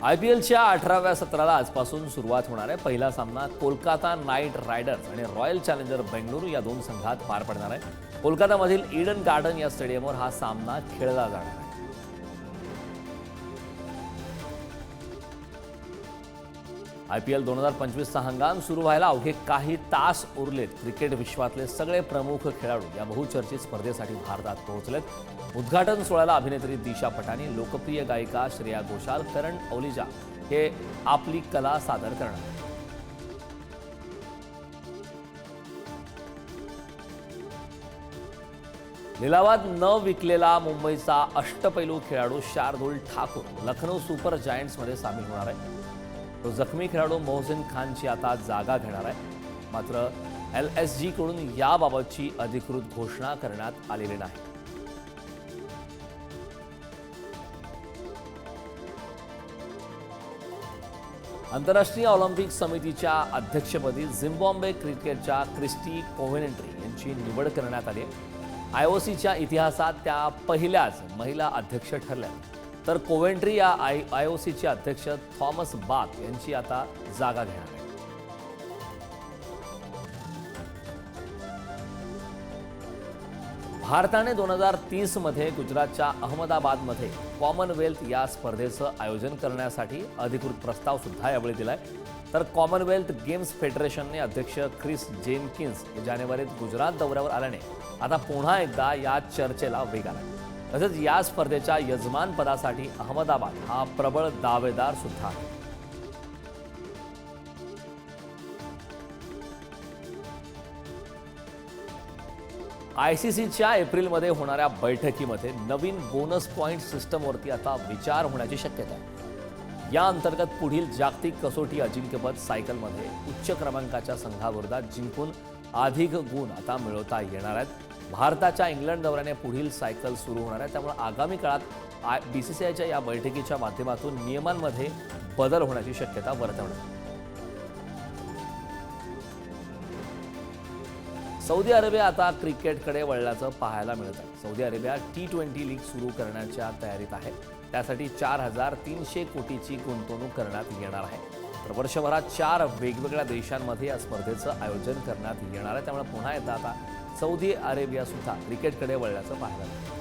IPLच्या 18व्या सत्राला आजपासून सुरुवात होणार आहे. पहिला सामना कोलकाता नाईट रायडर्स आणि रॉयल चॅलेंजर बेंगळुरू या दोन संघात पार पडणार आहे. कोलकातामधील ईडन गार्डन या स्टेडियमवर हा सामना खेळला जाणार आहे. IPL 2025चा हंगाम सुरू व्हायला अवघे काही तास उरलेत. क्रिकेट विश्वातले सगळे प्रमुख खेळाडू या बहुचर्चित स्पर्धेसाठी भारतात पोहोचलेत. उद्घाटन सोहळ्याला अभिनेत्री दिशा पटानी, लोकप्रिय गायिका श्रेया घोषाल, करण औलिजा हे आपली कला सादर करणार. लिलावात न विकलेला मुंबईचा अष्टपैलू खेळाडू शार्दुल ठाकूर लखनौ सुपर जायंट्समध्ये सामील होणार आहे. तो जखमी खेळाडू मोहसिन खानची आता जागा घेणार आहे. मात्र LSG कडून याबाबतची अधिकृत घोषणा करण्यात आलेली नाही. आंतरराष्ट्रीय ऑलिम्पिक समितीच्या अध्यक्षपदी झिम्बाब्वे क्रिकेटच्या क्रिस्टी कोव्हेंट्री यांची निवड करण्यात आली. IOCच्या इतिहासात त्या पहिल्याच महिला अध्यक्ष ठरल्या. तर कोव्हेंट्री या IOCचे अध्यक्ष थॉमस बाक यांची आता जागा घेणार आहे. भारताने 2030 मध्ये गुजरातच्या अहमदाबादमध्ये कॉमनवेल्थ या स्पर्धेचं आयोजन करण्यासाठी अधिकृत प्रस्ताव सुद्धा यावेळी दिलाय. तर कॉमनवेल्थ गेम्स फेडरेशनने अध्यक्ष क्रिस जेनकिन्स हे जानेवारीत गुजरात दौऱ्यावर आल्याने आता पुन्हा एकदा या चर्चेला वेग आला. तसेच या स्पर्धेच्या यजमानपदासाठी अहमदाबाद हा प्रबळ दावेदार सुद्धा आहे. ICCच्या एप्रिलमध्ये होणाऱ्या बैठकीमध्ये नवीन बोनस पॉइंट सिस्टमवरती आता विचार होण्याची शक्यता आहे. या अंतर्गत पुढील जागतिक कसोटी अजिंक्यपद सायकलमध्ये उच्च क्रमांकाच्या संघाविरोधात जिंकून अधिक गुण आता मिळवता येणार आहेत. भारताच्या इंग्लंड दौऱ्याने पुढील सायकल सुरू होणार आहे. त्यामुळे आगामी काळात BCCIच्या या बैठकीच्या माध्यमातून नियमांमध्ये बदल होण्याची शक्यता वर्तवण्यात. सौदी अरेबिया आता क्रिकेटकडे वळल्याचं पाहायला मिळत आहे. सौदी अरेबिया T20 लीग सुरू करण्याच्या तयारीत आहे. त्यासाठी 4,300 कोटीची गुंतवणूक करण्यात येणार आहे. तर वर्षभरात 4 वेगवेगळ्या देशांमध्ये या स्पर्धेचं आयोजन करण्यात येणार आहे. त्यामुळे पुन्हा एकदा आता सौदी अरेबिया सुद्धा क्रिकेटकडे वळल्याचं पाहायला मिळतं.